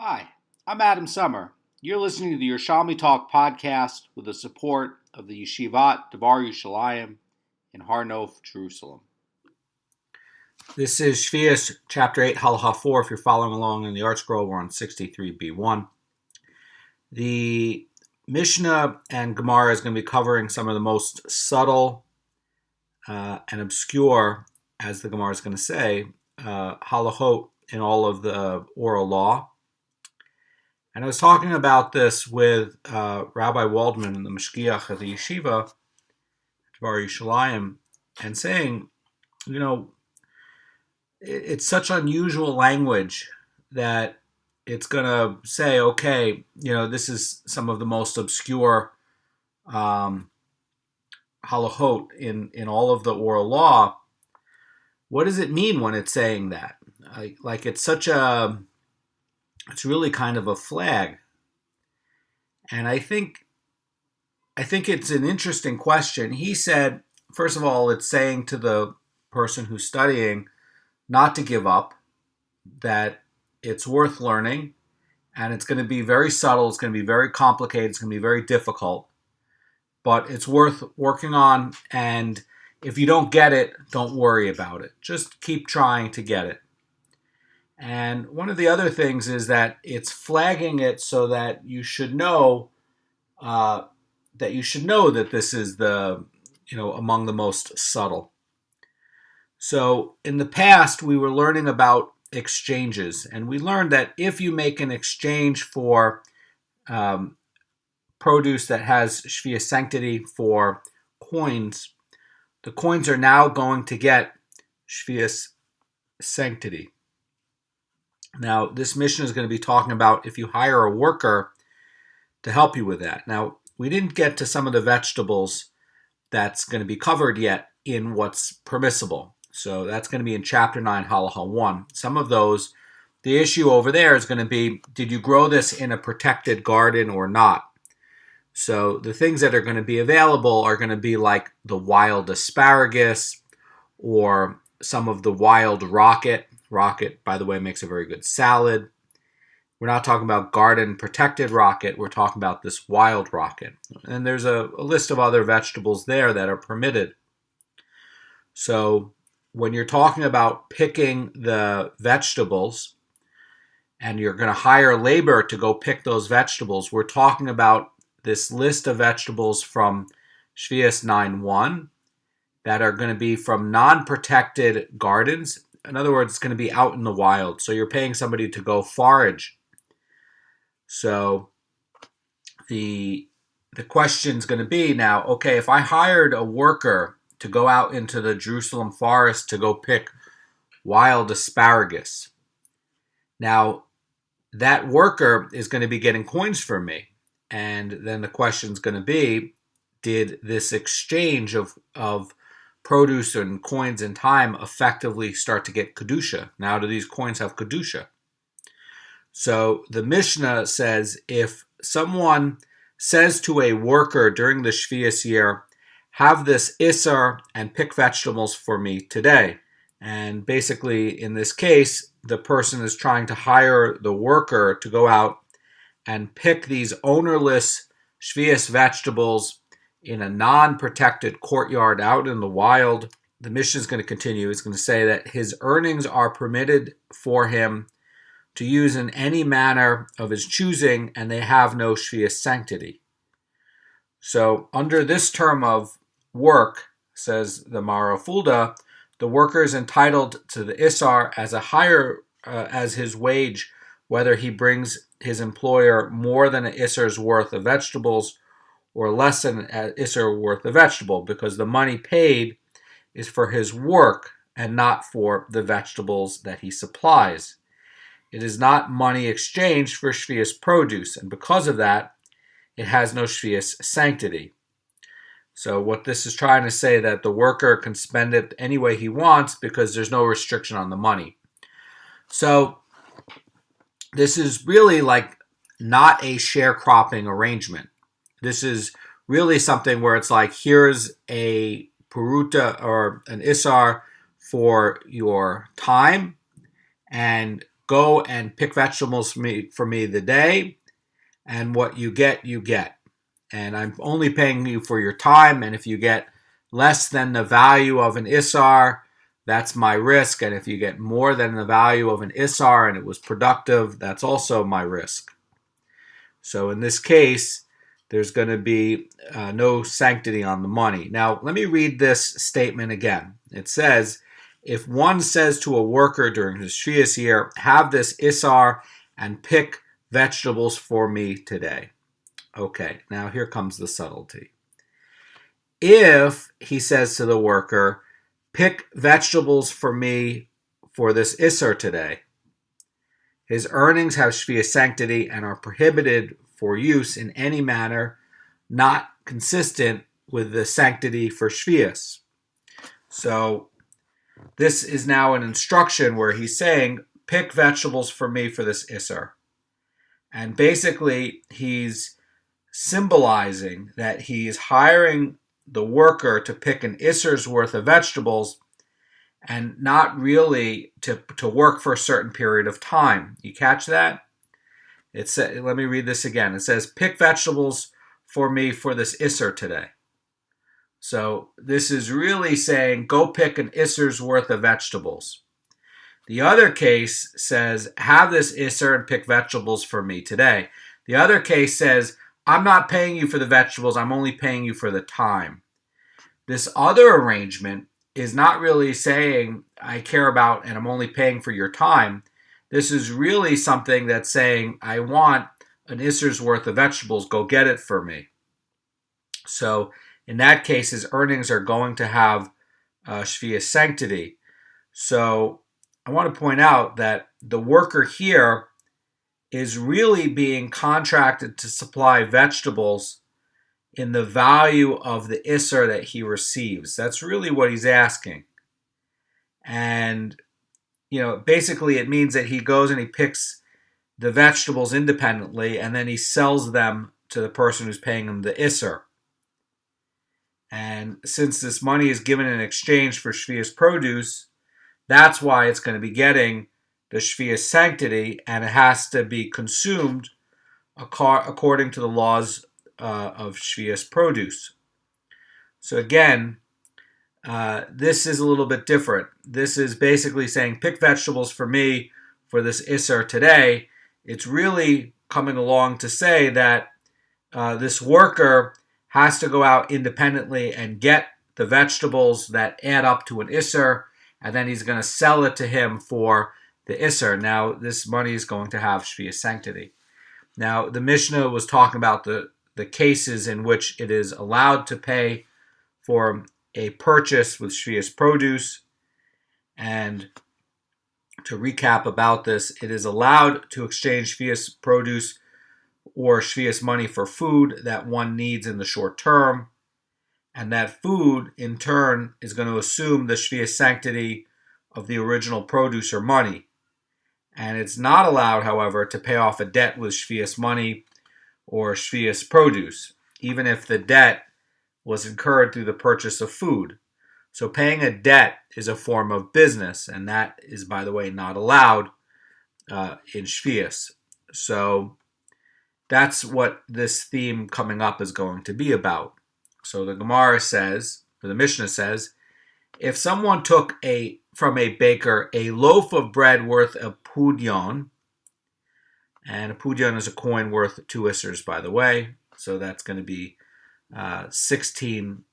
Hi, I'm Adam Summer. You're listening to the Yerushalmi Talk podcast with the support of the Yeshivat Devar Yerushalayim in Har Nof, Jerusalem. This is Sheviis, chapter 8, Halacha 4. If you're following along in the art scroll, we're on 63b1. The Mishnah and Gemara is going to be covering some of the most subtle and obscure, as the Gemara is going to say, Halachot in all of the oral law. And I was talking about this with Rabbi Waldman, the Mashgiach of the Yeshiva, Devar Yerushalayim, and saying, it's such unusual language that it's going to say, okay, this is some of the most obscure halachot in all of the oral law. What does it mean when it's saying that? It's really kind of a flag. And I think it's an interesting question. He said, first of all, it's saying to the person who's studying not to give up, that it's worth learning, and it's going to be very subtle, it's going to be very complicated, it's going to be very difficult, but it's worth working on, and if you don't get it, don't worry about it. Just keep trying to get it. And one of the other things is that it's flagging it so that you should know that this is the among the most subtle. So in the past, we were learning about exchanges, and we learned that if you make an exchange for produce that has Sheviis sanctity for coins, the coins are now going to get Sheviis sanctity. Now, this mission is going to be talking about if you hire a worker to help you with that. Now, we didn't get to some of the vegetables that's going to be covered yet in what's permissible. So that's going to be in chapter 9, Halacha 1. Some of those, the issue over there is going to be, did you grow this in a protected garden or not? So the things that are going to be available are going to be like the wild asparagus or some of the wild rocket. Rocket, by the way, makes a very good salad. We're not talking about garden protected rocket. We're talking about this wild rocket. And there's a list of other vegetables there that are permitted. So when you're talking about picking the vegetables and you're going to hire labor to go pick those vegetables, we're talking about this list of vegetables from Sheviis 9.1 that are going to be from non-protected gardens. In other words, it's going to be out in the wild. So you're paying somebody to go forage. So the question's going to be now, okay, if I hired a worker to go out into the Jerusalem forest to go pick wild asparagus, now that worker is going to be getting coins from me. And then the question's going to be, did this exchange of produce and coins and time effectively start to get kedusha? Now, do these coins have kedusha? So the Mishnah says, if someone says to a worker during the Sheviis year, have this isar and pick vegetables for me today. And basically, in this case, the person is trying to hire the worker to go out and pick these ownerless Sheviis vegetables in a non-protected courtyard out in the wild. The Mishnah is going to continue. It's going to say that his earnings are permitted for him to use in any manner of his choosing, and they have no Sheviis sanctity. So under this term of work, says the Mara Fulda, the worker is entitled to the isar as a higher as his wage, whether he brings his employer more than an isar's worth of vegetables or less than an isar worth of vegetable, because the money paid is for his work and not for the vegetables that he supplies. It is not money exchanged for Sheviis produce, and because of that, it has no Sheviis sanctity. So what this is trying to say, that the worker can spend it any way he wants because there's no restriction on the money. So this is really like not a sharecropping arrangement. This is really something where it's like, here's a peruta or an isar for your time, and go and pick vegetables for me the day, and what you get, you get. And I'm only paying you for your time, and if you get less than the value of an isar, that's my risk. And if you get more than the value of an isar and it was productive, that's also my risk. So in this case, there's going to be no sanctity on the money. Now, let me read this statement again. It says, if one says to a worker during his Sheviis year, have this isar and pick vegetables for me today. Okay, now here comes the subtlety. If he says to the worker, pick vegetables for me for this isar today, his earnings have Sheviis sanctity and are prohibited for use in any manner not consistent with the sanctity for Sheviis. So this is now an instruction where he's saying, pick vegetables for me for this isar. And basically, he's symbolizing that he's hiring the worker to pick an isar's worth of vegetables and not really to work for a certain period of time. You catch that? Let me read this again. It says, pick vegetables for me for this isar today. So this is really saying, go pick an isar's worth of vegetables. The other case says, have this isar and pick vegetables for me today. The other case says, I'm not paying you for the vegetables, I'm only paying you for the time. This other arrangement is not really saying, I care about and I'm only paying for your time. This is really something that's saying, I want an isar's worth of vegetables, go get it for me. So in that case, his earnings are going to have Sheviis sanctity. So I want to point out that the worker here is really being contracted to supply vegetables in the value of the isar that he receives. That's really what he's asking. And, basically it means that he goes and he picks the vegetables independently and then he sells them to the person who's paying him the isar. And since this money is given in exchange for Sheviis produce, that's why it's going to be getting the Sheviis sanctity, and it has to be consumed according to the laws of Sheviis produce. So again, this is a little bit different. This is basically saying, pick vegetables for me for this isar today. It's really coming along to say that this worker has to go out independently and get the vegetables that add up to an isar, and then he's going to sell it to him for the isar. Now, this money is going to have Sheviis sanctity. Now, the Mishnah was talking about the cases in which it is allowed to pay for a purchase with Sheviis produce. And to recap about this, it is allowed to exchange Sheviis produce or Sheviis money for food that one needs in the short term. And that food, in turn, is going to assume the Sheviis sanctity of the original produce or money. And it's not allowed, however, to pay off a debt with Sheviis money or Sheviis produce, even if the debt was incurred through the purchase of food. So paying a debt is a form of business, and that is, by the way, not allowed in Sheviis. So that's what this theme coming up is going to be about. So the Gemara says, or the Mishnah says, if someone took from a baker a loaf of bread worth a pudyon, and a pudyon is a coin worth 2 isars, by the way, so that's going to be 16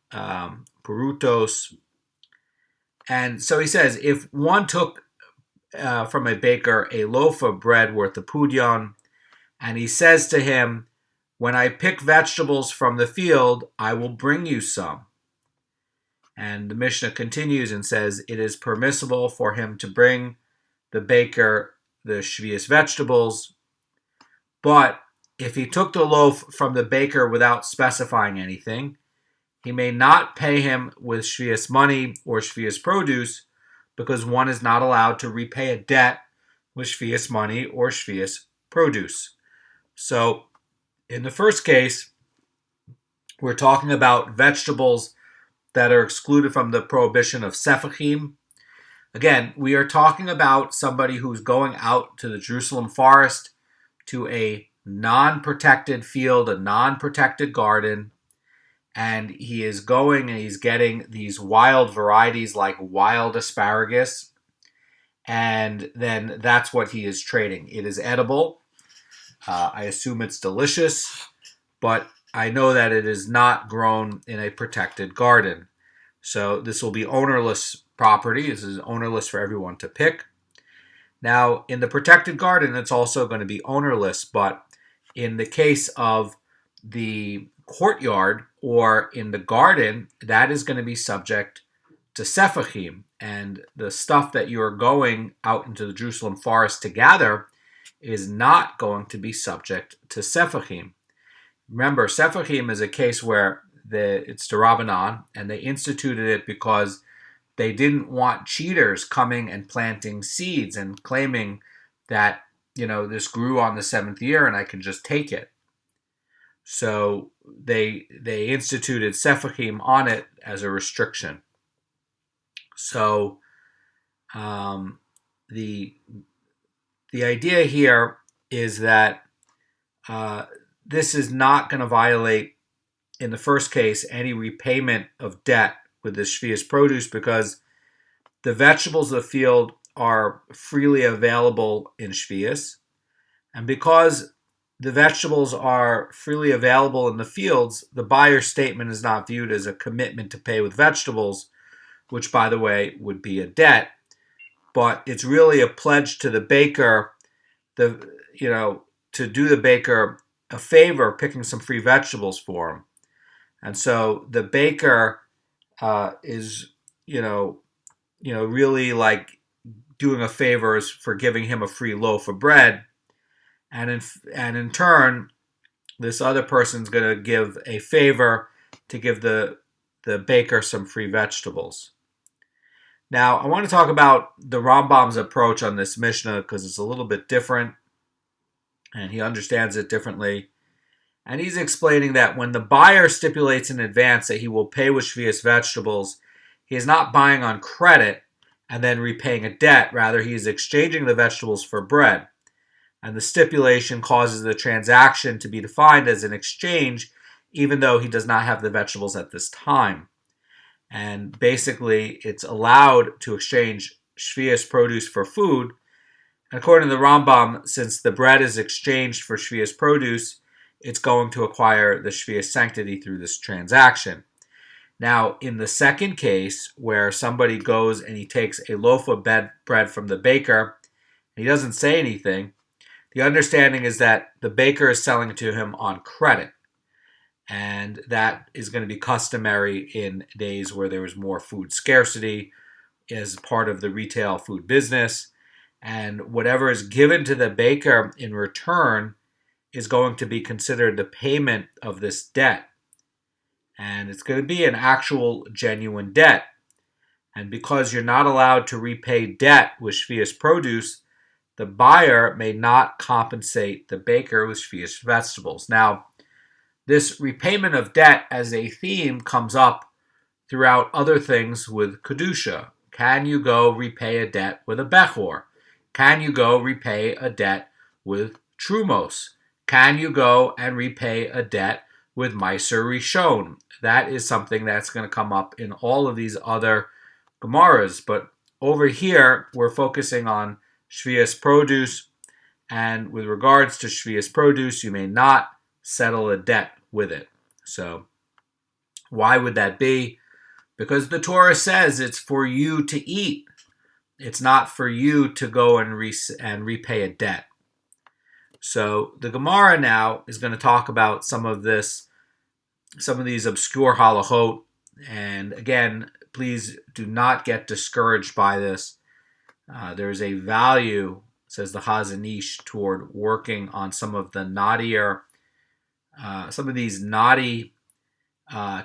perutos. And so he says, if one took from a baker a loaf of bread worth a pudyon, and he says to him, when I pick vegetables from the field, I will bring you some. And the Mishnah continues and says, it is permissible for him to bring the baker the Sheviis vegetables, but if he took the loaf from the baker without specifying anything, he may not pay him with Sheviis money or Sheviis produce, because one is not allowed to repay a debt with Sheviis money or Sheviis produce. So, in the first case, we're talking about vegetables that are excluded from the prohibition of sefachim. Again, we are talking about somebody who's going out to the Jerusalem forest, to a non-protected field, a non-protected garden, and he is going and he's getting these wild varieties like wild asparagus, and then that's what he is trading. It is edible. I assume it's delicious, but I know that it is not grown in a protected garden. So this will be ownerless property. This is ownerless for everyone to pick. Now, in the protected garden, it's also going to be ownerless, but in the case of the courtyard or in the garden, that is going to be subject to sefachim. And the stuff that you are going out into the Jerusalem forest to gather is not going to be subject to sefachim. Remember, sefachim is a case where it's D'Rabbanan, and they instituted it because they didn't want cheaters coming and planting seeds and claiming that, this grew on the seventh year and I can just take it. So they instituted sefachim on it as a restriction. So the idea here is that this is not going to violate, in the first case, any repayment of debt with the Sheviis produce, because the vegetables of the field are freely available in Sheviis. And because the vegetables are freely available in the fields, the buyer's statement is not viewed as a commitment to pay with vegetables, which, by the way, would be a debt, but it's really a pledge to the baker, to do the baker a favor, picking some free vegetables for him. And so the baker is, really like doing a favor for giving him a free loaf of bread. And in turn, this other person's going to give a favor to give the baker some free vegetables. Now, I want to talk about the Rambam's approach on this Mishnah because it's a little bit different, and he understands it differently. And he's explaining that when the buyer stipulates in advance that he will pay with Sheviis vegetables, he is not buying on credit and then repaying a debt. Rather, he is exchanging the vegetables for bread. And the stipulation causes the transaction to be defined as an exchange, even though he does not have the vegetables at this time. And basically, it's allowed to exchange Sheviis produce for food. And according to the Rambam, since the bread is exchanged for Sheviis produce, it's going to acquire the Sheviis sanctity through this transaction. Now, in the second case, where somebody goes and he takes a loaf of bread from the baker, and he doesn't say anything, the understanding is that the baker is selling it to him on credit. And that is going to be customary in days where there is more food scarcity as part of the retail food business. And whatever is given to the baker in return is going to be considered the payment of this debt. And it's going to be an actual genuine debt. And because you're not allowed to repay debt with Sheviis produce, the buyer may not compensate the baker with Sheviis vegetables. Now, this repayment of debt as a theme comes up throughout other things with Kedusha. Can you go repay a debt with a Bechor? Can you go repay a debt with Trumos? Can you go and repay a debt with Meiser Rishon? That is something that's going to come up in all of these other Gemaras. But over here, we're focusing on Sheviis produce. And with regards to Sheviis produce, you may not settle a debt with it. So why would that be? Because the Torah says it's for you to eat. It's not for you to go and repay a debt. So the Gemara now is going to talk about some of these obscure halachot. And again, please do not get discouraged by this. There is a value, says the Chazan Ish, toward working on some of the knottier, some of these knotty,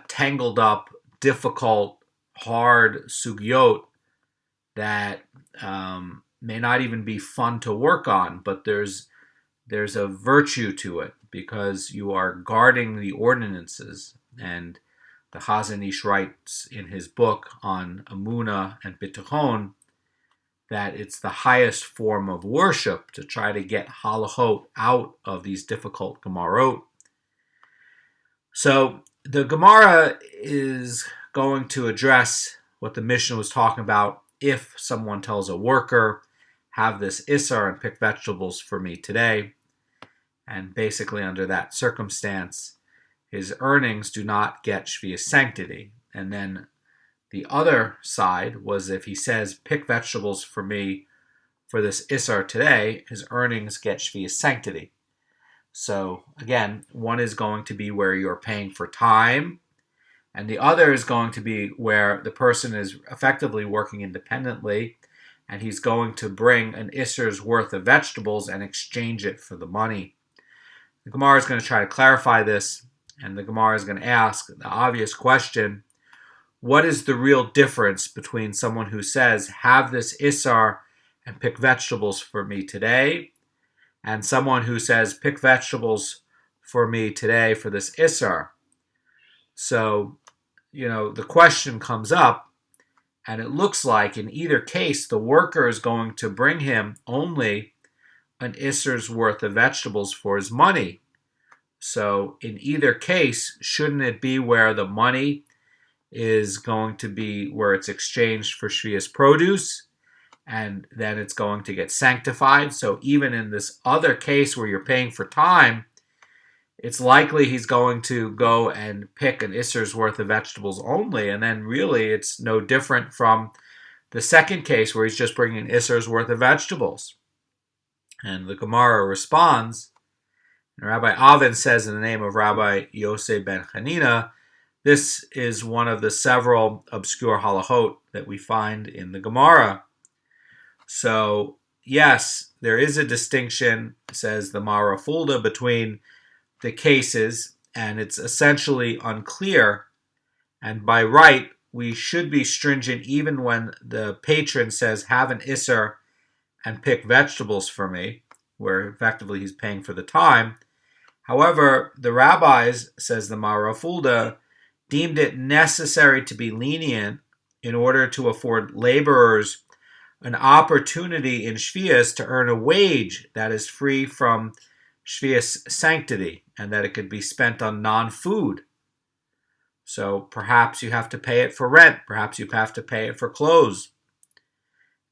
tangled up, difficult, hard sugyot that may not even be fun to work on, but there's a virtue to it because you are guarding the ordinances. And the Chazan Ish writes in his book on Amunah and Bitachon that it's the highest form of worship to try to get halachot out of these difficult Gemarot. So the Gemara is going to address what the Mishnah was talking about. If someone tells a worker, have this isar and pick vegetables for me today, and basically under that circumstance, his earnings do not get Sheviis sanctity. And then the other side was if he says, pick vegetables for me for this isar today, his earnings get Sheviis sanctity. So again, one is going to be where you're paying for time, and the other is going to be where the person is effectively working independently, and he's going to bring an isar's worth of vegetables and exchange it for the money. The Gemara is going to try to clarify this, and the Gemara is going to ask the obvious question: what is the real difference between someone who says, have this isar and pick vegetables for me today, and someone who says, pick vegetables for me today for this isar? So, the question comes up, and it looks like in either case, the worker is going to bring him only an isar's worth of vegetables for his money. So in either case, shouldn't it be where the money is going to be where it's exchanged for Sheviis produce, and then it's going to get sanctified? So even in this other case where you're paying for time, it's likely he's going to go and pick an isar's worth of vegetables only, and then really it's no different from the second case where he's just bringing an isar's worth of vegetables. And the Gemara responds, and Rabbi Avin says in the name of Rabbi Yosef ben Chanina, this is one of the several obscure halachot that we find in the Gemara. So yes, there is a distinction, says the Mara Fulda, between the cases, and it's essentially unclear. And by right, we should be stringent even when the patron says, have an isser and pick vegetables for me, where effectively he's paying for the time. However, the rabbis, says the Mara Fulda, deemed it necessary to be lenient in order to afford laborers an opportunity in Sheviis to earn a wage that is free from Sheviis sanctity, and that it could be spent on non-food. So perhaps you have to pay it for rent, perhaps you have to pay it for clothes,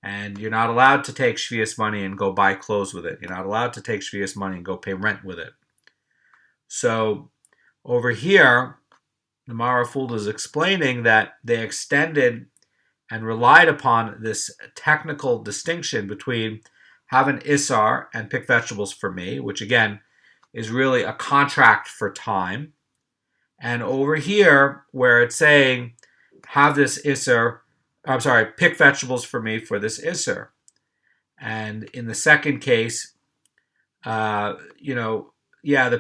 and you're not allowed to take Sheviis money and go buy clothes with it. You're not allowed to take Sheviis money and go pay rent with it. So over here, the Mara Fulda is explaining that they extended and relied upon this technical distinction between have an isar and pick vegetables for me, which again is really a contract for time. And over here, where it's saying have this isar, pick vegetables for me for this isar. And in the second case, the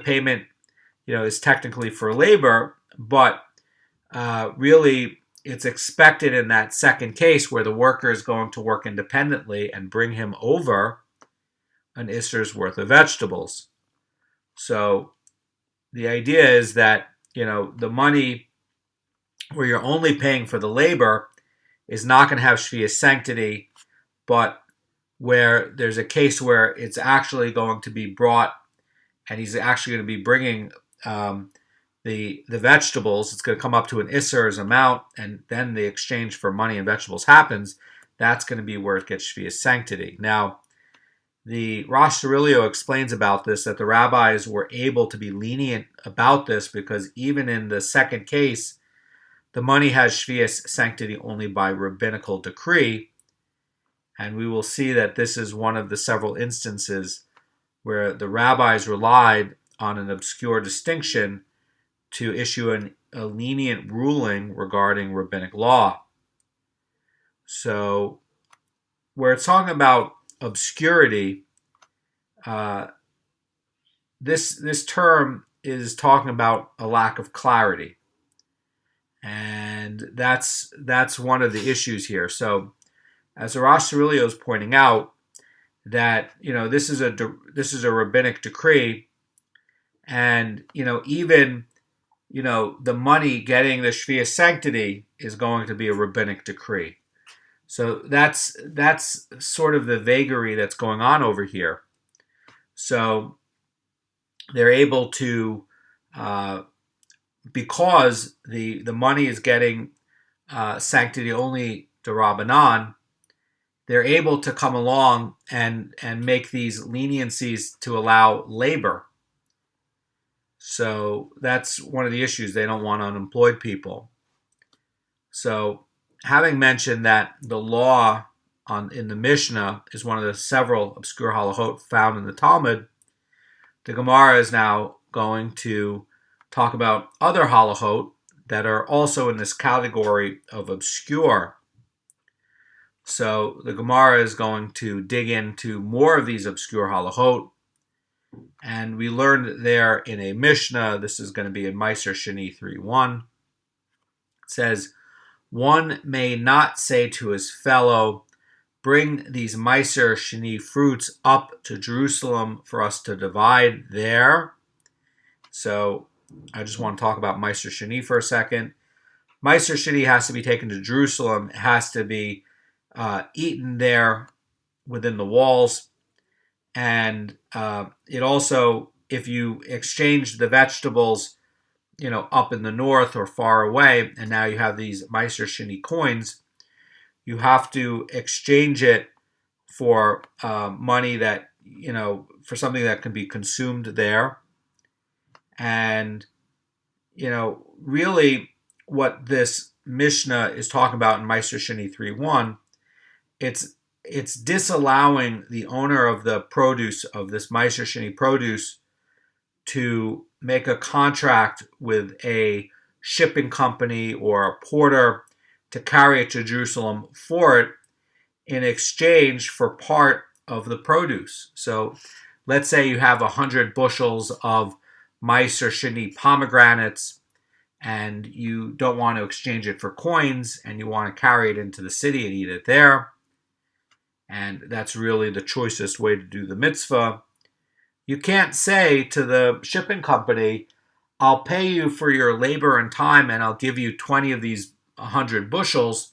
payment, is technically for labor, but really it's expected in that second case where the worker is going to work independently and bring him over an isar's worth of vegetables. So the idea is that, the money where you're only paying for the labor is not going to have Sheviis sanctity, but where there's a case where it's actually going to be brought and he's actually going to be bringing the vegetables, it's going to come up to an isar's amount, and then the exchange for money and vegetables happens, that's going to be where it gets Sheviis sanctity. Now, the Rosh Aurelio explains about this, that the rabbis were able to be lenient about this because even in the second case, the money has Sheviis sanctity only by rabbinical decree, and we will see that this is one of the several instances where the rabbis relied on an obscure distinction to issue a lenient ruling regarding rabbinic law. So, where it's talking about obscurity, this term is talking about a lack of clarity, and that's one of the issues here. So, as the Rosh Aurelio is pointing out, that this is a rabbinic decree, and even the money getting the Sheviis sanctity is going to be a rabbinic decree. So that's sort of the vagary that's going on over here. So they're able to, because the money is getting sanctity only d'Rabbanan, they're able to come along and make these leniencies to allow labor. So that's one of the issues. They don't want unemployed people. So having mentioned that the law in the Mishnah is one of the several obscure halachot found in the Talmud, the Gemara is now going to talk about other halachot that are also in this category of obscure. So the Gemara is going to dig into more of these obscure halachot, and we learned there in a Mishnah, this is going to be in Meiser Sheni 3:1. It says, one may not say to his fellow, bring these Meiser Sheni fruits up to Jerusalem for us to divide there. So I just want to talk about Meiser Sheni for a second. Meiser Sheni has to be taken to Jerusalem. It has to be eaten there within the walls. And it also, if you exchange the vegetables, up in the north or far away, and now you have these Meiser Sheni coins, you have to exchange it for money that, for something that can be consumed there. And, really what this Mishnah is talking about in Meiser Sheni 3:1, it's disallowing the owner of the produce, of this Meiser Sheni produce, to make a contract with a shipping company or a porter to carry it to Jerusalem for it in exchange for part of the produce. So let's say you have 100 bushels of Meiser Sheni pomegranates, and you don't want to exchange it for coins, and you want to carry it into the city and eat it there. And that's really the choicest way to do the mitzvah. You can't say to the shipping company, I'll pay you for your labor and time, and I'll give you 20 of these 100 bushels,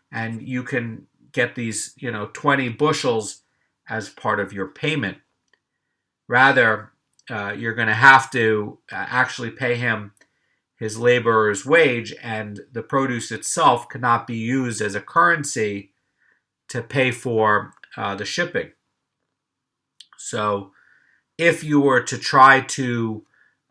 and you can get these 20 bushels as part of your payment. Rather, you're going to have to actually pay him his laborer's wage, and the produce itself cannot be used as a currency to pay for the shipping. So if you were to try to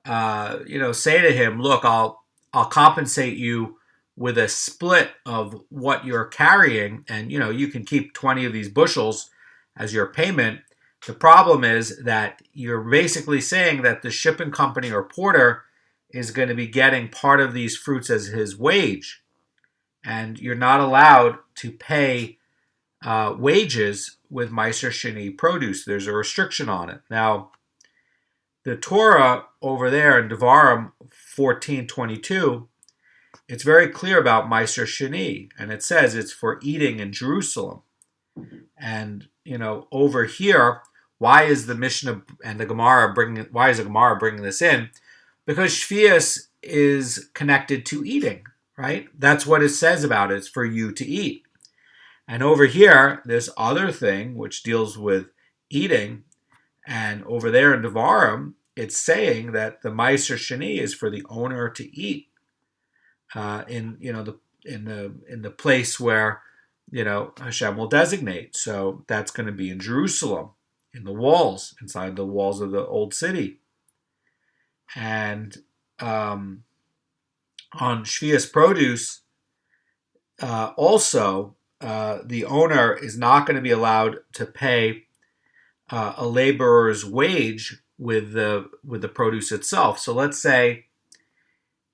say to him, look, I'll compensate you with a split of what you're carrying, and you can keep 20 of these bushels as your payment. The problem is that you're basically saying that the shipping company or porter is going to be getting part of these fruits as his wage, and you're not allowed to pay wages with Meiser Sheni produce. There's a restriction on it. Now, the Torah over there in Devarim 14:22, it's very clear about Meiser Sheni, and it says it's for eating in Jerusalem. And over here, why is the Mishnah and the Gemara bringing this in? Because Sheviis is connected to eating, right? That's what it says about it. It's for you to eat. And over here, this other thing which deals with eating, and over there in Devarim, it's saying that the Meiser Sheni is for the owner to eat in the place where Hashem will designate. So that's going to be in Jerusalem, in the walls, inside the walls of the old city. And on Sheviis produce, also the owner is not going to be allowed to pay a laborer's wage with the produce itself. So let's say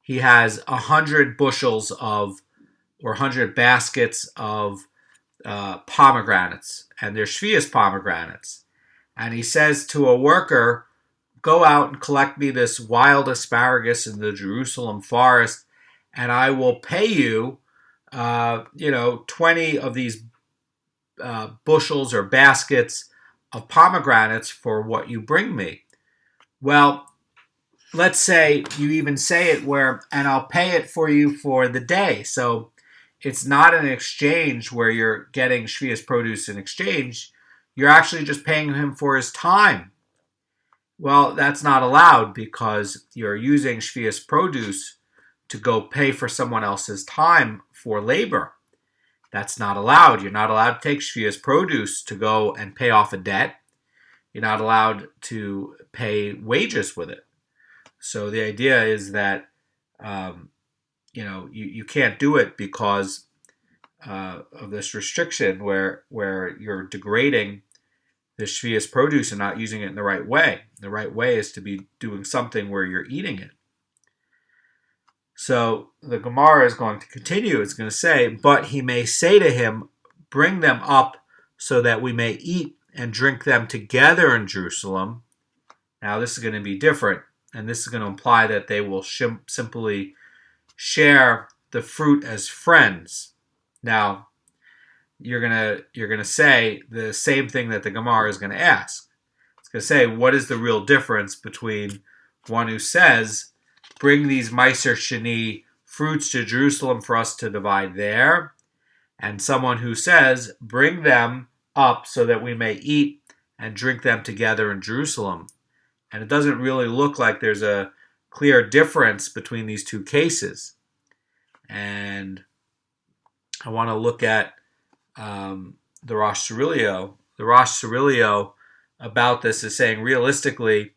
he has 100 bushels or 100 baskets of pomegranates, and they're Sheviis pomegranates. And he says to a worker, go out and collect me this wild asparagus in the Jerusalem forest, and I will pay you 20 of these bushels or baskets of pomegranates for what you bring me. Well, let's say you even say it and I'll pay it for you for the day. So it's not an exchange where you're getting Sheviis produce in exchange. You're actually just paying him for his time. Well, that's not allowed because you're using Sheviis produce to go pay for someone else's time for labor. That's not allowed. You're not allowed to take Sheviis produce to go and pay off a debt. You're not allowed to pay wages with it. So the idea is that you can't do it because of this restriction where you're degrading the Sheviis produce and not using it in the right way. The right way is to be doing something where you're eating it. So the Gemara is going to continue. It's going to say, but he may say to him, bring them up so that we may eat and drink them together in Jerusalem. Now this is going to be different, and this is going to imply that they will simply share the fruit as friends. Now, you're gonna say the same thing that the Gemara is going to ask. It's going to say, what is the real difference between one who says, bring these Meiser Sheni fruits to Jerusalem for us to divide there, and someone who says, bring them up so that we may eat and drink them together in Jerusalem. And it doesn't really look like there's a clear difference between these two cases. And I want to look at the Rosh Cirilio. The Rosh Cirilio about this is saying, realistically,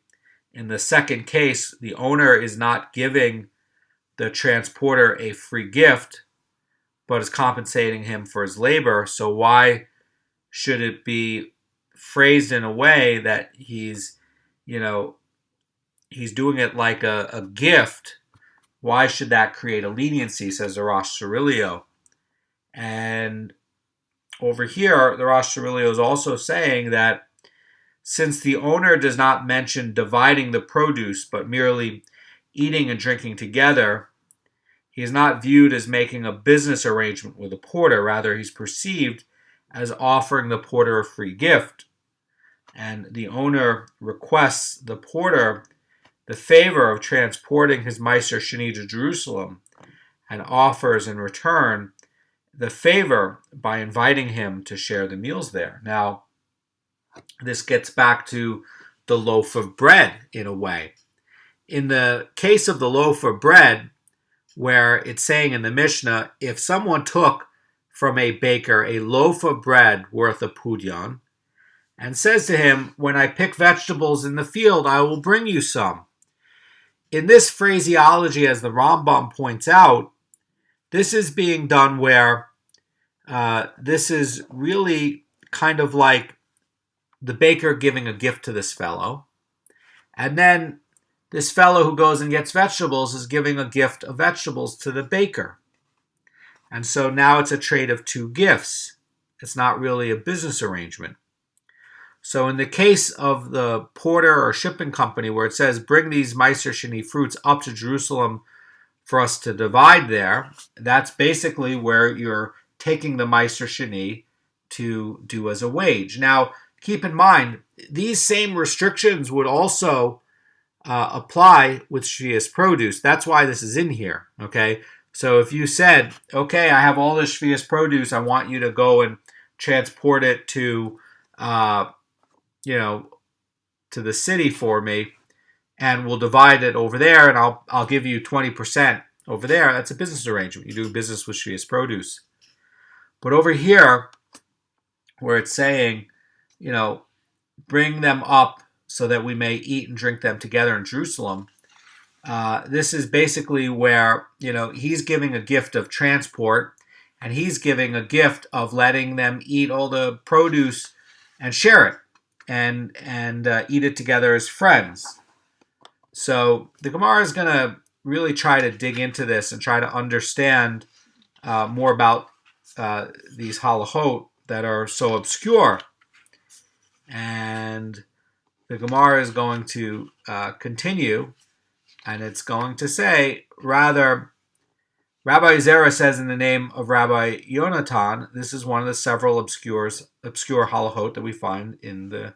in the second case, the owner is not giving the transporter a free gift, but is compensating him for his labor. So why should it be phrased in a way that he's doing it like a gift? Why should that create a leniency, says the Rosh Cirilio. And over here, the Rosh Cirilio is also saying that since the owner does not mention dividing the produce, but merely eating and drinking together, he is not viewed as making a business arrangement with the porter. Rather, he's perceived as offering the porter a free gift. And the owner requests the porter the favor of transporting his Meiser Sheni to Jerusalem and offers in return the favor by inviting him to share the meals there. Now, this gets back to the loaf of bread in a way. In the case of the loaf of bread, where it's saying in the Mishnah, if someone took from a baker a loaf of bread worth a pudyon and says to him, when I pick vegetables in the field, I will bring you some. In this phraseology, as the Rambam points out, this is being done where this is really kind of like the baker giving a gift to this fellow. And then this fellow who goes and gets vegetables is giving a gift of vegetables to the baker. And so now it's a trade of two gifts. It's not really a business arrangement. So in the case of the porter or shipping company where it says, bring these Meiser Sheni fruits up to Jerusalem for us to divide there, that's basically where you're taking the Meiser Sheni to do as a wage. Now, keep in mind, these same restrictions would also apply with Sheviis produce. That's why this is in here, okay? So if you said, okay, I have all this Sheviis produce, I want you to go and transport it to to the city for me, and we'll divide it over there, and I'll give you 20% over there. That's a business arrangement. You do business with Sheviis produce. But over here, where it's saying, bring them up so that we may eat and drink them together in Jerusalem, this is basically where, he's giving a gift of transport, and he's giving a gift of letting them eat all the produce and share it and eat it together as friends. So the Gemara is going to really try to dig into this and try to understand more about these halachot that are so obscure. And the Gemara is going to continue, and it's going to say, rather, Rabbi Zera says in the name of Rabbi Yonatan, this is one of the several obscure halachot that we find in the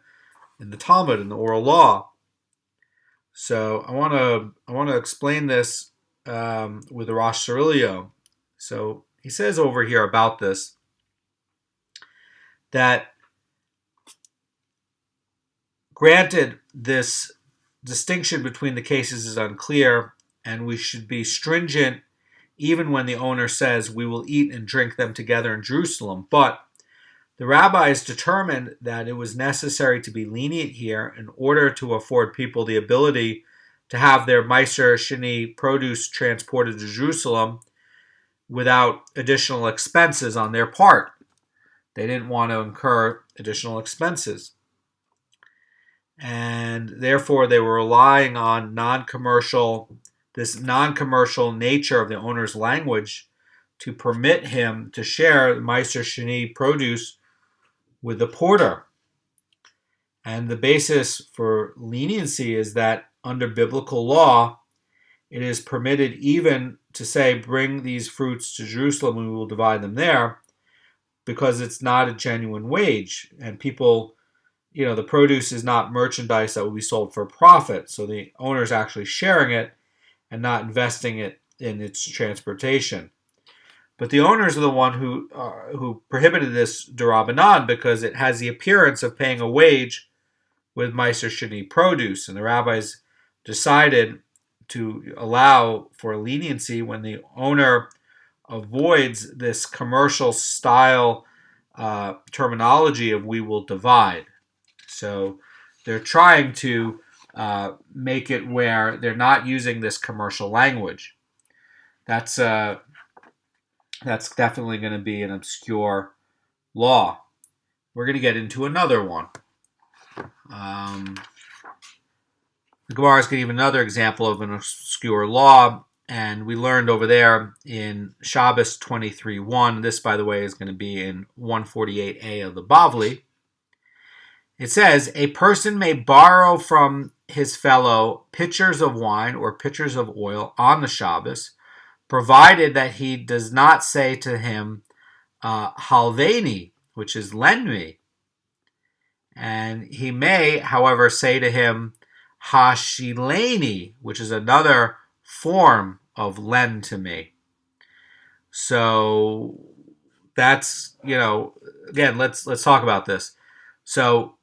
Talmud, in the oral law. So I want to explain this with the Rosh Cirilio. So he says over here about this that granted this distinction between the cases is unclear, and we should be stringent even when the owner says we will eat and drink them together in Jerusalem. But the rabbis determined that it was necessary to be lenient here in order to afford people the ability to have their Meiser Sheni produce transported to Jerusalem without additional expenses on their part. They didn't want to incur additional expenses. And therefore they were relying on this non-commercial nature of the owner's language to permit him to share the Meiser Sheni produce with the porter. And the basis for leniency is that under biblical law, it is permitted even to say, bring these fruits to Jerusalem and we will divide them there, because it's not a genuine wage. And people, the produce is not merchandise that will be sold for profit. So the owner is actually sharing it and not investing it in its transportation. But the owners are the one who prohibited this d'Rabbanan because it has the appearance of paying a wage with Meiser Sheni produce. And the rabbis decided to allow for leniency when the owner avoids this commercial style terminology of we will divide. So they're trying to make it where they're not using this commercial language. That's definitely going to be an obscure law. We're going to get into another one. The Gemara is going to give another example of an obscure law, and we learned over there in Shabbos 23:1. This, by the way, is going to be in 148a of the Bavli. It says, a person may borrow from his fellow pitchers of wine or pitchers of oil on the Shabbos, provided that he does not say to him, halveni, which is lend me. And he may, however, say to him, hashileni, which is another form of lend to me. So that's, again, let's talk about this. So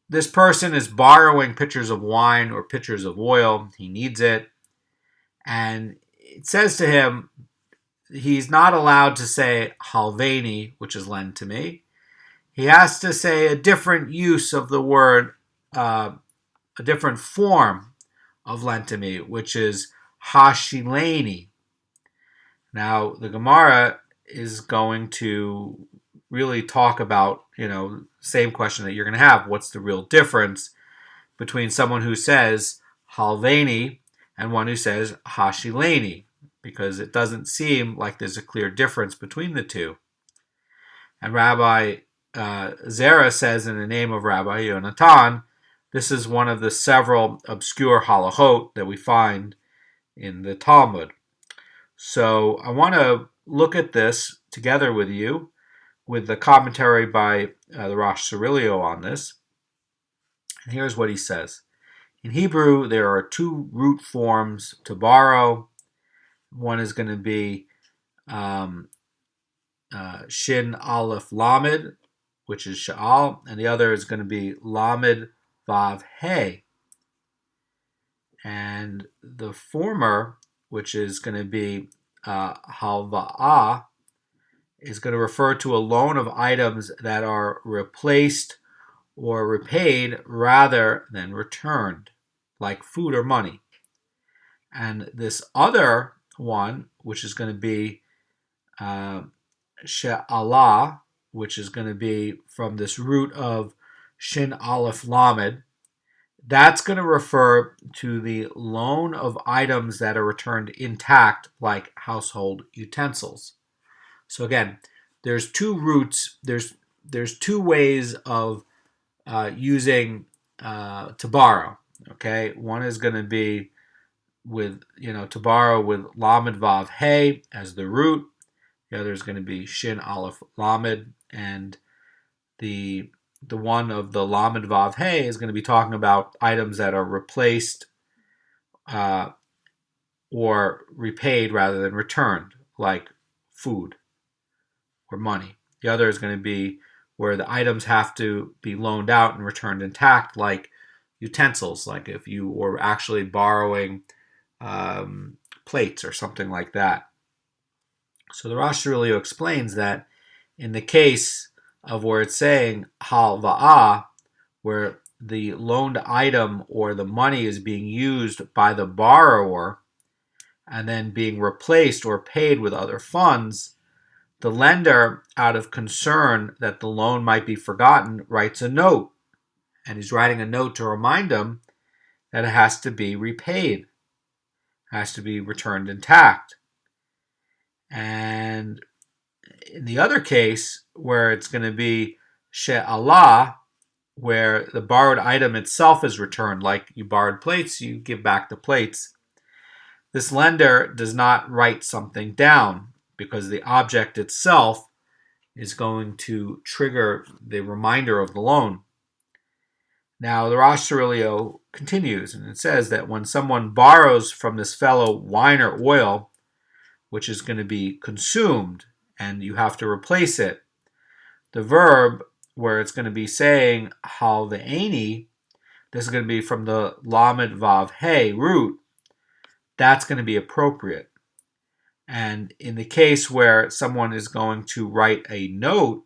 this person is borrowing pitchers of wine or pitchers of oil. He needs it. And it says to him, he's not allowed to say halveni, which is lend to me. He has to say a different use of the word, a different form of lend to me, which is hashileni. Now, the Gemara is going to really talk about, same question that you're going to have. What's the real difference between someone who says halveni and one who says hashileni? Because it doesn't seem like there's a clear difference between the two. And Rabbi Zera says in the name of Rabbi Yonatan, this is one of the several obscure halachot that we find in the Talmud. So I want to look at this together with you, with the commentary by the Rosh Cirilio on this. And here's what he says. In Hebrew, there are two root forms to borrow. One is going to be Shin Aleph Lamed, which is Sha'al, and the other is going to be Lamed Vav He. And the former, which is going to be Halva'ah, is going to refer to a loan of items that are replaced or repaid rather than returned, like food or money. And this other one, which is going to be She'alah, which is going to be from this root of Shin Aleph Lamed, that's going to refer to the loan of items that are returned intact, like household utensils. So again, there's two roots. There's two ways of using to borrow. Okay, one is going to be with to borrow with Lamed Vav He as the root. The other is going to be Shin Aleph Lamed, and the one of the Lamed Vav He is going to be talking about items that are replaced or repaid rather than returned, like food. or money. The other is going to be where the items have to be loaned out and returned intact, like utensils, like if you were actually borrowing plates or something like that. So the Rosh Hashanah explains that in the case of where it's saying halva'ah, where the loaned item or the money is being used by the borrower and then being replaced or paid with other funds, the lender, out of concern that the loan might be forgotten, writes a note. And he's writing a note to remind him that it has to be repaid, has to be returned intact. And in the other case, where it's going to be she'alah, where the borrowed item itself is returned, like you borrowed plates, you give back the plates. This lender does not write something down because the object itself is going to trigger the reminder of the loan. Now, the Rosh Hashanah continues, and it says that when someone borrows from this fellow wine or oil, which is going to be consumed, and you have to replace it, the verb where it's going to be saying halve'eni, this is going to be from the lamed vav hey root, that's going to be appropriate. And in the case where someone is going to write a note,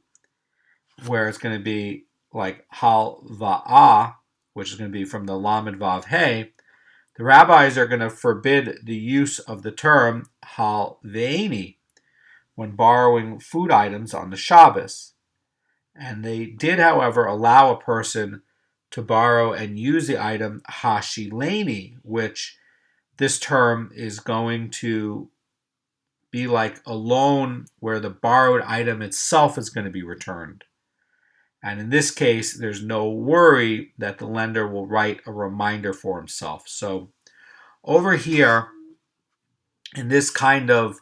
where it's going to be like halva'ah, which is going to be from the lamed vav hey, the rabbis are going to forbid the use of the term halve'eni when borrowing food items on the Shabbos. And they did, however, allow a person to borrow and use the item hashileni, which this term is going to be like a loan where the borrowed item itself is going to be returned. And in this case, there's no worry that the lender will write a reminder for himself. So over here, in this kind of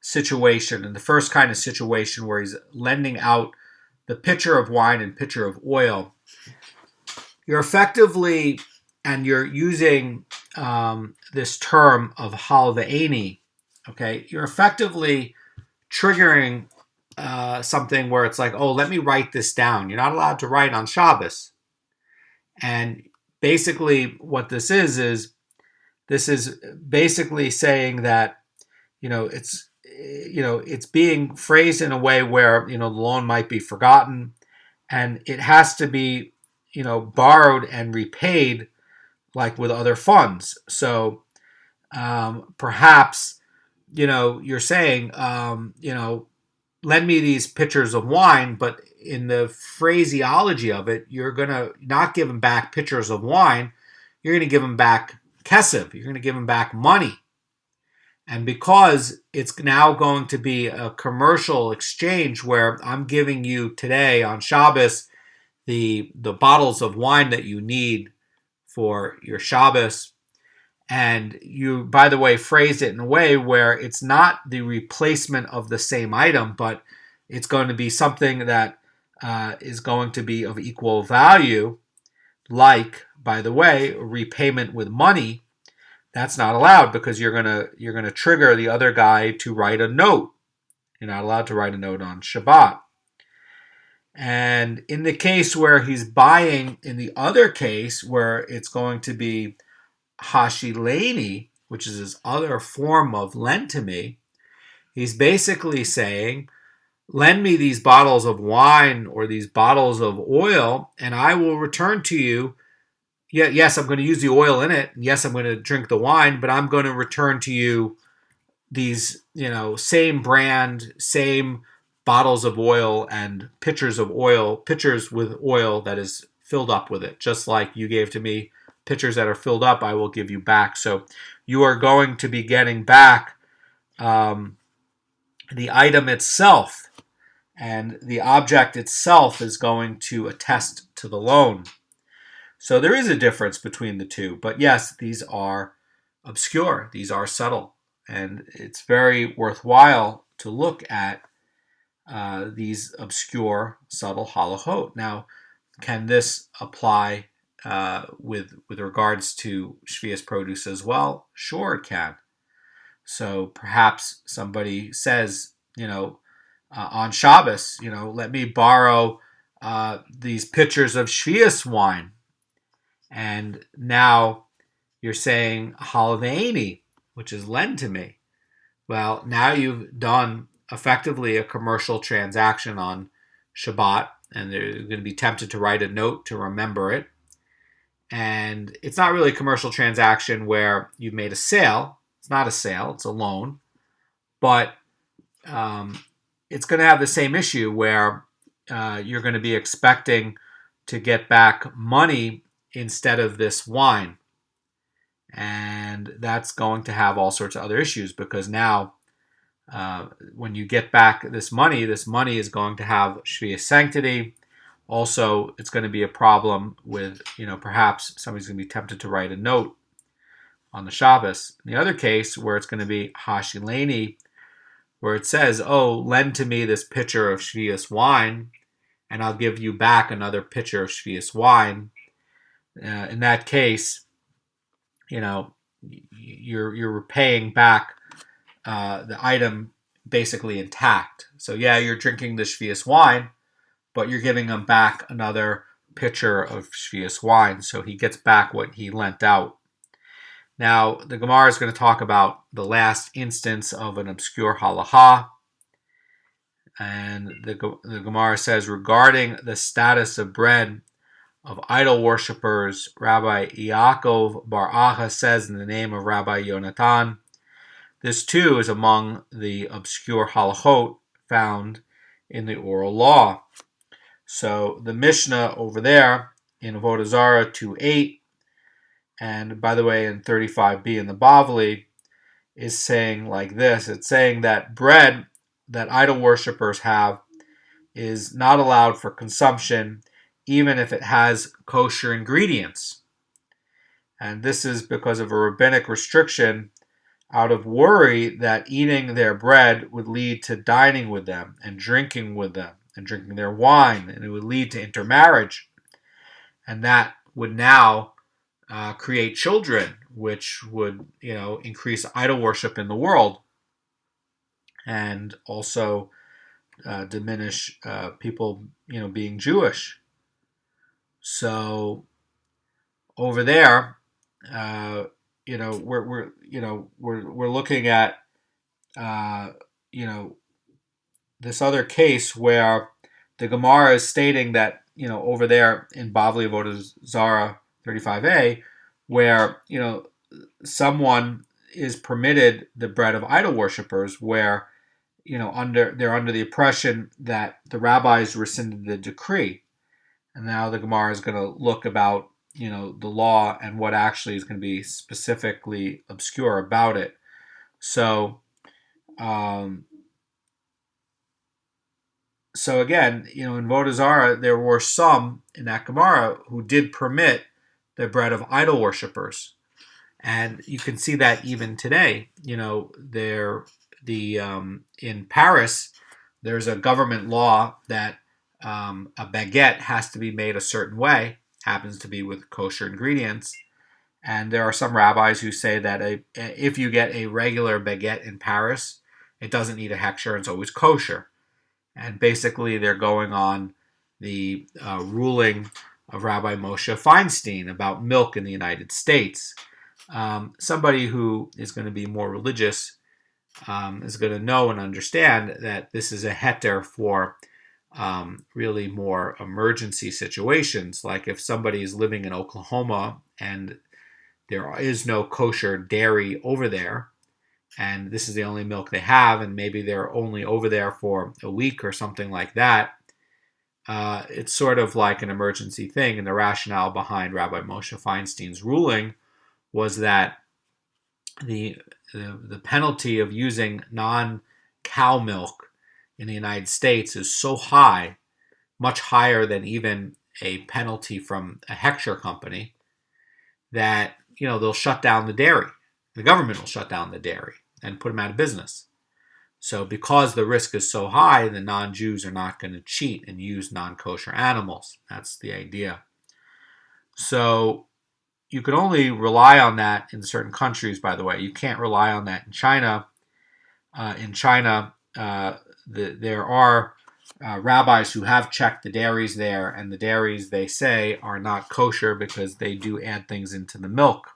situation, in the first kind of situation where he's lending out the pitcher of wine and pitcher of oil, you're effectively, and you're using this term of halve'eni, okay, you're effectively triggering something where it's like, oh, let me write this down. You're not allowed to write on Shabbos. And basically what this is basically saying that, it's being phrased in a way where, the loan might be forgotten and it has to be, borrowed and repaid like with other funds. So perhaps, you're saying, lend me these pitchers of wine, but in the phraseology of it, you're going to not give him back pitchers of wine. You're going to give him back kesef. You're going to give him back money. And because it's now going to be a commercial exchange where I'm giving you today on Shabbos the bottles of wine that you need for your Shabbos, and you, by the way, phrase it in a way where it's not the replacement of the same item, but it's going to be something that is going to be of equal value, like, by the way, repayment with money. That's not allowed because you're gonna trigger the other guy to write a note. You're not allowed to write a note on Shabbat. And in the case where he's buying, in the other case where it's going to be hashileni, which is his other form of lend to me, he's basically saying, lend me these bottles of wine or these bottles of oil, and I will return to you. Yes, I'm going to use the oil in it. Yes, I'm going to drink the wine, but I'm going to return to you these, same brand, same bottles of oil and pitchers of oil, pitchers with oil that is filled up with it. Just like you gave to me pitchers that are filled up, I will give you back. So you are going to be getting back the item itself, and the object itself is going to attest to the loan. So there is a difference between the two. But yes, these are obscure. These are subtle. And it's very worthwhile to look at these obscure, subtle halachot. Now, can this apply with regards to Sheviis produce as well? Sure, it can. So perhaps somebody says, on Shabbos, let me borrow these pitchers of Sheviis wine. And now you're saying halveini, which is lend to me. Well, now you've done effectively a commercial transaction on Shabbat, and they're going to be tempted to write a note to remember it. And it's not really a commercial transaction where you've made a sale. It's not a sale, it's a loan. But it's going to have the same issue where you're going to be expecting to get back money instead of this wine. And that's going to have all sorts of other issues, because now when you get back this money is going to have Sheviis sanctity. Also, it's going to be a problem with, perhaps somebody's going to be tempted to write a note on the Shabbos. In the other case, where it's going to be hashileni, where it says, lend to me this pitcher of Sheviis wine, and I'll give you back another pitcher of Sheviis wine. In that case, you're repaying back the item basically intact. So yeah, you're drinking the Sheviis wine, but you're giving him back another pitcher of Sheviis wine, so he gets back what he lent out. Now, the Gemara is going to talk about the last instance of an obscure halacha, and the Gemara says, regarding the status of bread of idol worshippers, Rabbi Yaakov Bar Acha says in the name of Rabbi Yonatan, this too is among the obscure halachot found in the oral law. So the Mishnah over there in Avodah Zarah 2:8, and by the way in 35b in the Bavli, is saying like this. It's saying that bread that idol worshippers have is not allowed for consumption even if it has kosher ingredients. And this is because of a rabbinic restriction out of worry that eating their bread would lead to dining with them and drinking with them and drinking their wine, and it would lead to intermarriage. And that would now create children, which would, increase idol worship in the world, and also diminish people, being Jewish. So over there, we're looking at this other case where the Gemara is stating that, over there in Bavli Avodah Zarah 35a, where, someone is permitted the bread of idol worshippers, where, they're under the impression that the rabbis rescinded the decree. And now the Gemara is going to look about, the law and what actually is going to be specifically obscure about it. So, again, in Avodah Zarah, there were some in that Gemara who did permit the bread of idol worshippers, and you can see that even today. In Paris, there's a government law that a baguette has to be made a certain way, happens to be with kosher ingredients, and there are some rabbis who say that if you get a regular baguette in Paris, it doesn't need a hechsher, it's always kosher. And basically they're going on the ruling of Rabbi Moshe Feinstein about milk in the United States. Somebody who is going to be more religious is going to know and understand that this is a heter for really more emergency situations, like if somebody is living in Oklahoma and there is no kosher dairy over there, and this is the only milk they have, and maybe they're only over there for a week or something like that. It's sort of like an emergency thing, and the rationale behind Rabbi Moshe Feinstein's ruling was that the penalty of using non-cow milk in the United States is so high, much higher than even a penalty from a hechsher company, that they'll shut down the dairy. The government will shut down the dairy and put them out of business. So because the risk is so high, the non-Jews are not going to cheat and use non-kosher animals. That's the idea. So you can only rely on that in certain countries, by the way. You can't rely on that in China. In China, there are rabbis who have checked the dairies there, and the dairies, they say, are not kosher because they do add things into the milk.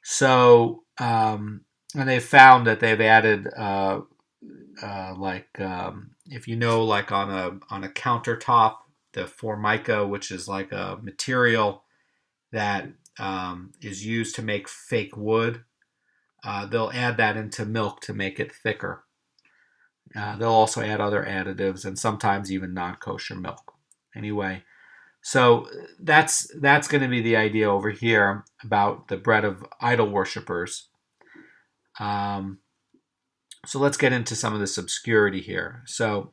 So, and they've found that they've added, if you know, like on a countertop, the formica, which is like a material that is used to make fake wood, they'll add that into milk to make it thicker. They'll also add other additives and sometimes even non-kosher milk. Anyway, so that's going to be the idea over here about the bread of idol worshippers. So let's get into some of this obscurity here. So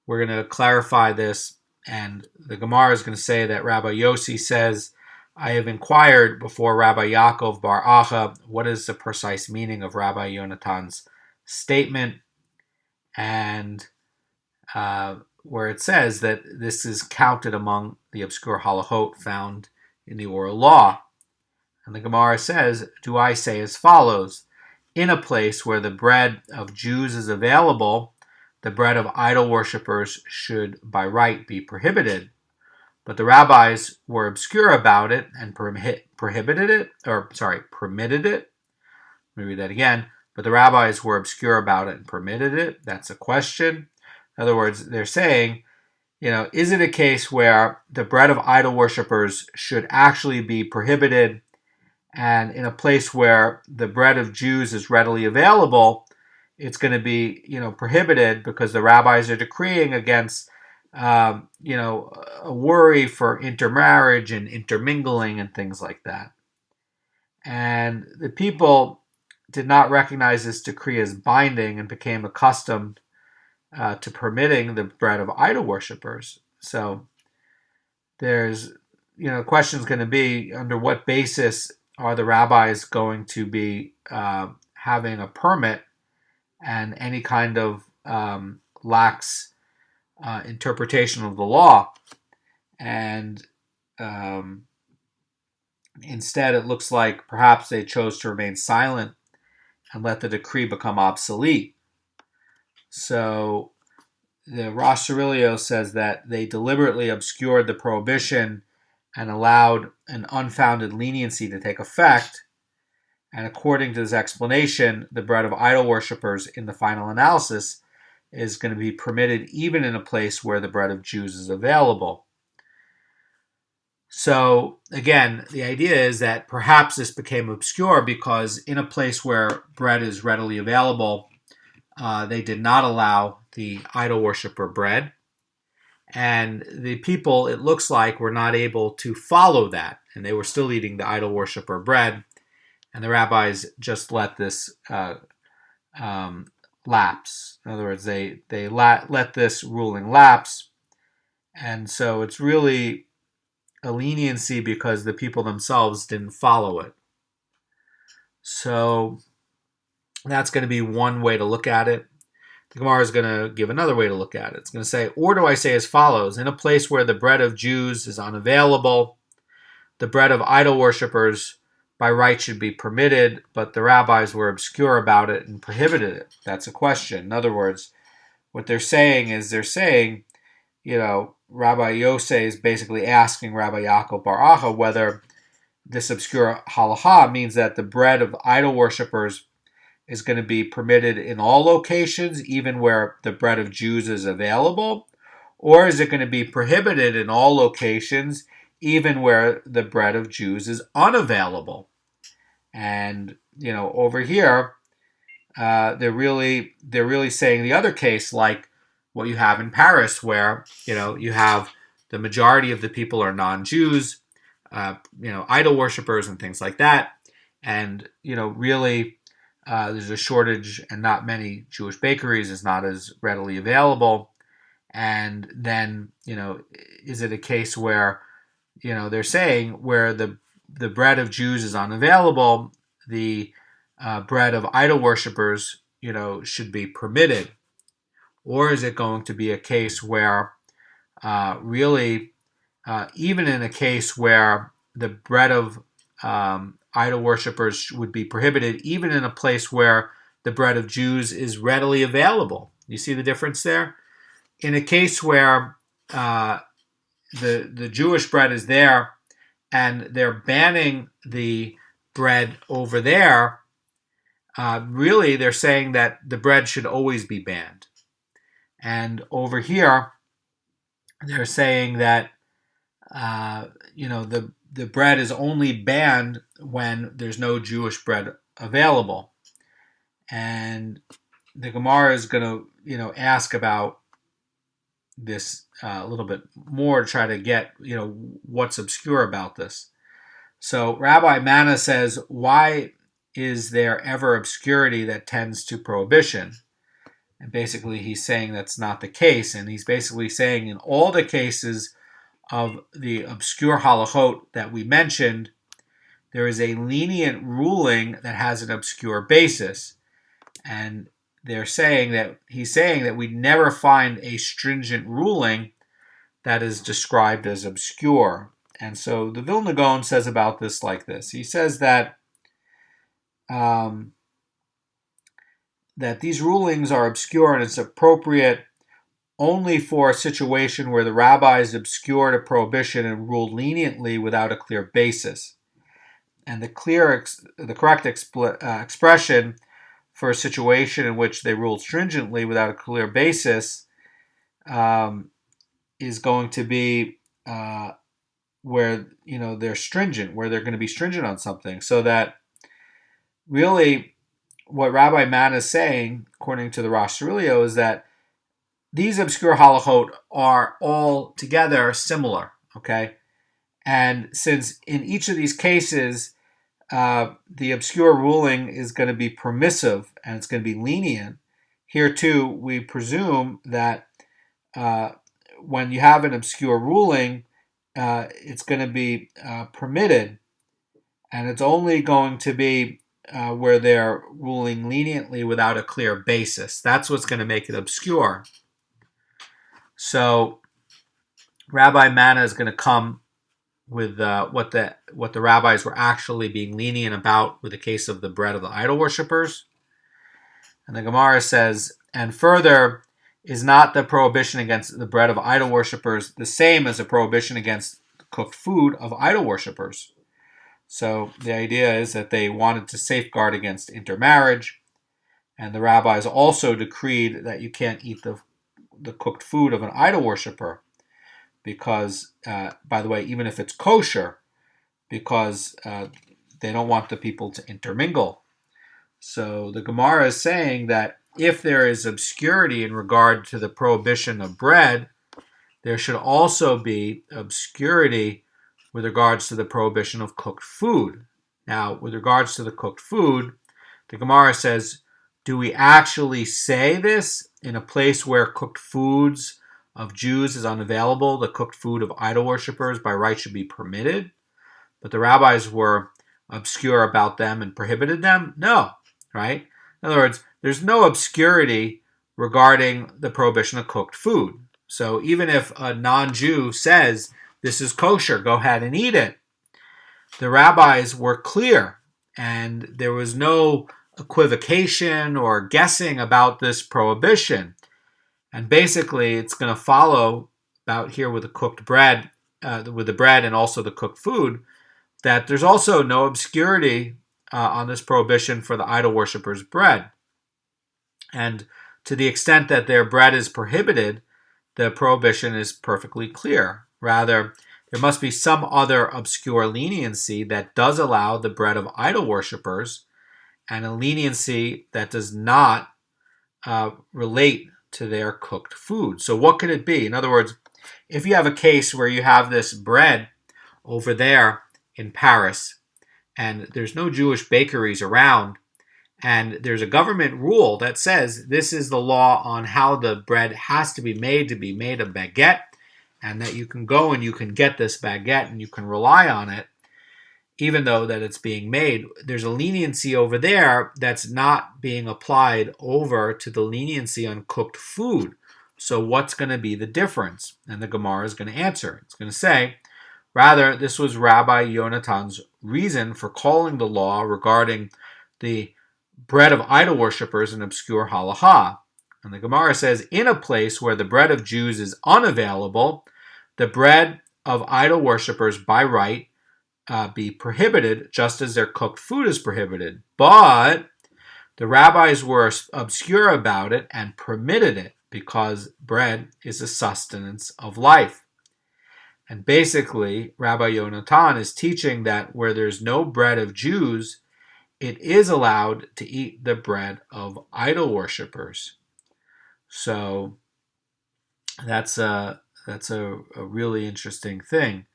we're going to clarify this, and the Gemara is going to say that Rabbi Yossi says, I have inquired before Rabbi Yaakov bar Acha, what is the precise meaning of Rabbi Yonatan's statement, and where it says that this is counted among the obscure halachot found in the oral law. And the Gemara says, do I say as follows, in a place where the bread of Jews is available, the bread of idol worshippers should by right be prohibited. But the rabbis were obscure about it and permitted it. Let me read that again. But the rabbis were obscure about it and permitted it. That's a question. In other words, they're saying, is it a case where the bread of idol worshippers should actually be prohibited, and in a place where the bread of Jews is readily available, it's going to be, prohibited because the rabbis are decreeing against a worry for intermarriage and intermingling and things like that. And the people did not recognize this decree as binding and became accustomed to permitting the bread of idol worshippers. So there's, question's going to be, under what basis are the rabbis going to be having a permit and any kind of lax interpretation of the law, and instead it looks like perhaps they chose to remain silent and let the decree become obsolete. So the Rosh Cirilio says that they deliberately obscured the prohibition and allowed an unfounded leniency to take effect. And according to this explanation, the bread of idol worshippers in the final analysis is going to be permitted even in a place where the bread of Jews is available. So again, the idea is that perhaps this became obscure because in a place where bread is readily available, they did not allow the idol worshipper bread. And the people, it looks like, were not able to follow that, and they were still eating the idol worshiper bread. And the rabbis just let this lapse. In other words, they let this ruling lapse. And so it's really a leniency because the people themselves didn't follow it. So that's going to be one way to look at it. The Gemara is going to give another way to look at it. It's going to say, or do I say as follows, in a place where the bread of Jews is unavailable, the bread of idol worshippers by right should be permitted, but the rabbis were obscure about it and prohibited it. That's a question. In other words, what they're saying is Rabbi Yosei is basically asking Rabbi Yaakov bar Acha whether this obscure halacha means that the bread of idol worshippers is going to be permitted in all locations, even where the bread of Jews is available, or is it going to be prohibited in all locations, even where the bread of Jews is unavailable? And over here, they're really saying the other case, like what you have in Paris, where you have the majority of the people are non-Jews, idol worshippers and things like that, and really. There's a shortage and not many Jewish bakeries, is not as readily available. And then, is it a case where, they're saying where the bread of Jews is unavailable, the bread of idol worshippers, should be permitted? Or is it going to be a case where even in a case where the bread of idol worshippers would be prohibited, even in a place where the bread of Jews is readily available. You see the difference there? In a case where the Jewish bread is there and they're banning the bread over there, really they're saying that the bread should always be banned. And over here, they're saying that the bread is only banned when there's no Jewish bread available. And the Gemara is going to ask about this a little bit more to try to get what's obscure about this. So Rabbi Manna says, why is there ever obscurity that tends to prohibition? And basically he's saying that's not the case, and he's basically saying in all the cases of the obscure halachot that we mentioned, there is a lenient ruling that has an obscure basis. And he's saying that we never find a stringent ruling that is described as obscure. And so the Vilna Goan says about this like this. He says that that these rulings are obscure and it's appropriate only for a situation where the rabbis obscured a prohibition and ruled leniently without a clear basis. And the correct expression for a situation in which they ruled stringently without a clear basis is going to be where they're stringent, where they're going to be stringent on something. So that really what Rabbi Manna is saying, according to the Rosh Cirilio, is that these obscure halachot are all together similar, okay? And since in each of these cases, the obscure ruling is going to be permissive and it's going to be lenient, here too, we presume that when you have an obscure ruling, it's going to be permitted, and it's only going to be where they're ruling leniently without a clear basis. That's what's going to make it obscure. So Rabbi Manna is going to come with what the rabbis were actually being lenient about with the case of the bread of the idol worshippers. And the Gemara says, and further, is not the prohibition against the bread of idol worshippers the same as a prohibition against cooked food of idol worshippers? So the idea is that they wanted to safeguard against intermarriage, and the rabbis also decreed that you can't eat the cooked food of an idol worshipper, because, by the way, even if it's kosher, because they don't want the people to intermingle. So the Gemara is saying that if there is obscurity in regard to the prohibition of bread, there should also be obscurity with regards to the prohibition of cooked food. Now, with regards to the cooked food, the Gemara says, do we actually say this in a place where cooked foods of Jews is unavailable? The cooked food of idol worshippers by right should be permitted, but the rabbis were obscure about them and prohibited them? No, right? In other words, there's no obscurity regarding the prohibition of cooked food. So even if a non-Jew says, this is kosher, go ahead and eat it, the rabbis were clear, and there was no equivocation or guessing about this prohibition. And basically, it's going to follow about here with the cooked bread, with the bread and also the cooked food, that there's also no obscurity on this prohibition for the idol worshippers' bread. And to the extent that their bread is prohibited, the prohibition is perfectly clear. Rather, there must be some other obscure leniency that does allow the bread of idol worshippers, and a leniency that does not relate to their cooked food. So what could it be? In other words, if you have a case where you have this bread over there in Paris, and there's no Jewish bakeries around, and there's a government rule that says this is the law on how the bread has to be made a baguette, and that you can go and you can get this baguette and you can rely on it, even though that it's being made. There's a leniency over there that's not being applied over to the leniency on cooked food. So what's going to be the difference? And the Gemara is going to answer. It's going to say, rather, this was Rabbi Yonatan's reason for calling the law regarding the bread of idol worshippers an obscure halacha. And the Gemara says, in a place where the bread of Jews is unavailable, the bread of idol worshippers by right be prohibited, just as their cooked food is prohibited. But the rabbis were obscure about it and permitted it because bread is a sustenance of life. And basically, Rabbi Yonatan is teaching that where there's no bread of Jews, it is allowed to eat the bread of idol worshippers. So that's a really interesting thing.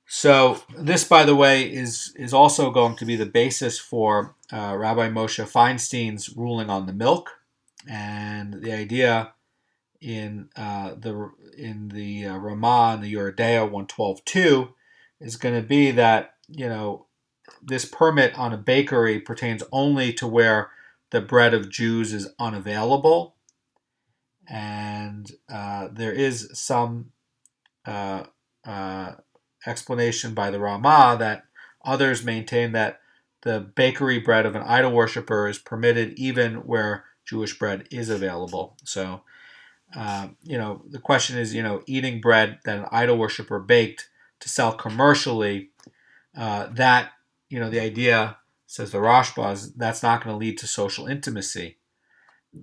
So this, by the way, is also going to be the basis for Rabbi Moshe Feinstein's ruling on the milk, and the idea in the Ramah and the Yeridea 112.2 is going to be that this permit on a bakery pertains only to where the bread of Jews is unavailable, and there is some explanation by the Ramah that others maintain that the bakery bread of an idol worshiper is permitted even where Jewish bread is available. So, the question is, eating bread that an idol worshiper baked to sell commercially, that, the idea, says the Rashba, is that's not going to lead to social intimacy.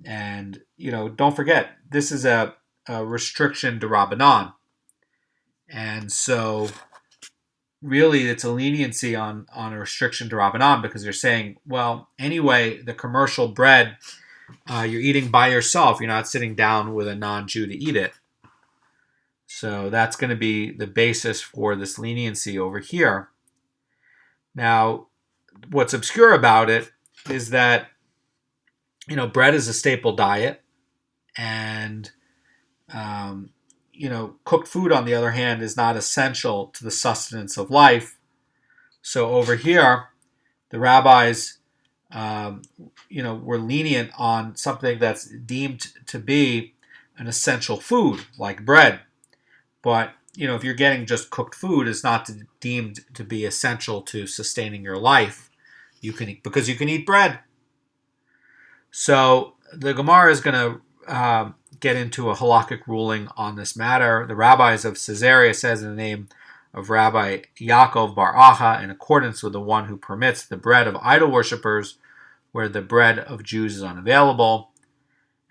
And, don't forget, this is a restriction to Rabbanan. And so, really, it's a leniency on a restriction to Rabbanan, because you're saying, well, anyway, the commercial bread, you're eating by yourself. You're not sitting down with a non-Jew to eat it. So that's going to be the basis for this leniency over here. Now, what's obscure about it is that, bread is a staple diet, and cooked food, on the other hand, is not essential to the sustenance of life. So over here, the rabbis, were lenient on something that's deemed to be an essential food, like bread. But, if you're getting just cooked food, it's not deemed to be essential to sustaining your life. Because you can eat bread. So the Gemara is going to get into a halachic ruling on this matter. The rabbis of Caesarea says in the name of Rabbi Yaakov Bar Acha, in accordance with the one who permits the bread of idol worshippers where the bread of Jews is unavailable.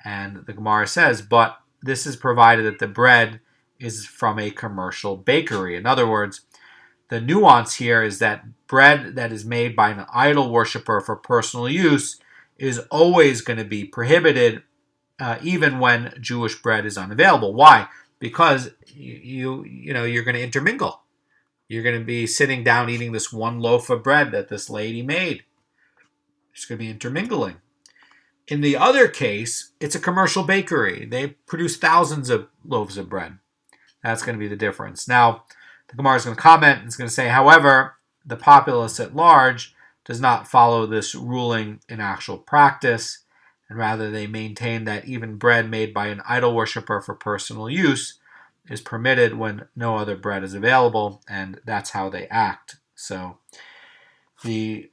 And the Gemara says, but this is provided that the bread is from a commercial bakery. In other words, the nuance here is that bread that is made by an idol worshipper for personal use is always going to be prohibited, even when Jewish bread is unavailable. Why? Because you're going to intermingle. You're going to be sitting down eating this one loaf of bread that this lady made. It's going to be intermingling. In the other case, it's a commercial bakery. They produce thousands of loaves of bread. That's going to be the difference. Now, the Gemara is going to comment and it's going to say, however, the populace at large does not follow this ruling in actual practice, and rather they maintain that even bread made by an idol worshiper for personal use is permitted when no other bread is available, and that's how they act. So the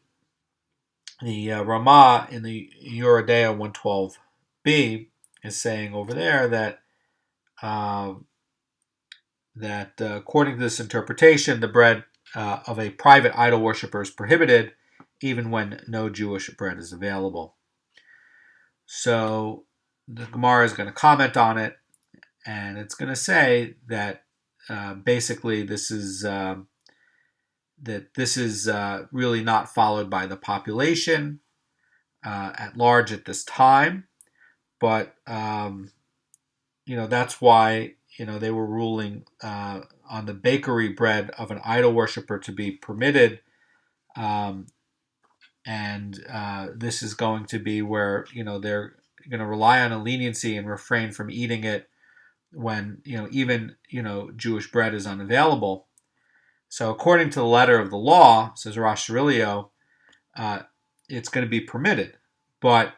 Ramah in the Yeridea 112b is saying over there that according to this interpretation, the bread of a private idol worshiper is prohibited even when no Jewish bread is available. So the Gemara is going to comment on it, and it's going to say that basically this is really not followed by the population at large at this time, but that's why they were ruling on the bakery bread of an idol worshiper to be permitted, and this is going to be where they're going to rely on a leniency and refrain from eating it when even Jewish bread is unavailable. So according to the letter of the law, says Rosh Hashanah, it's going to be permitted, but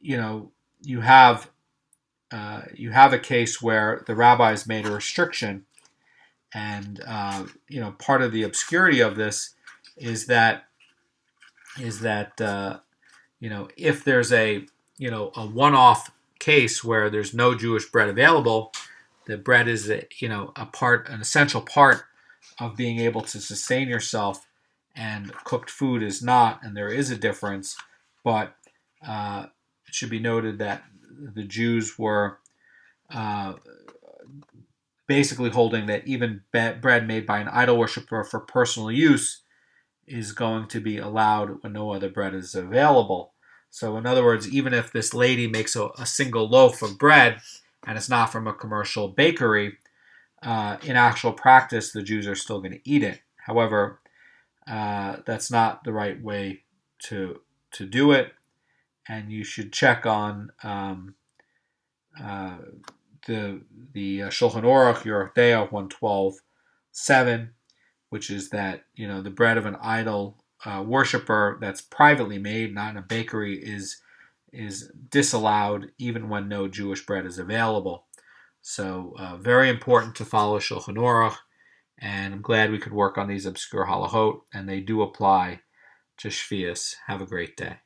you have a case where the rabbis made a restriction, and part of the obscurity of this is that is that if there's a one-off case where there's no Jewish bread available, the bread is an essential part of being able to sustain yourself, and cooked food is not, and there is a difference. But it should be noted that the Jews were basically holding that even bread made by an idol worshiper for personal use is going to be allowed when no other bread is available. So in other words, even if this lady makes a single loaf of bread and it's not from a commercial bakery, in actual practice, the Jews are still going to eat it. However, that's not the right way to do it, and you should check on the Shulchan Aruch Yoreh 112.7, which is that the bread of an idol worshiper that's privately made, not in a bakery, is disallowed even when no Jewish bread is available. So very important to follow Shulchan Aruch, and I'm glad we could work on these obscure halachot, and they do apply to Sheviis. Have a great day.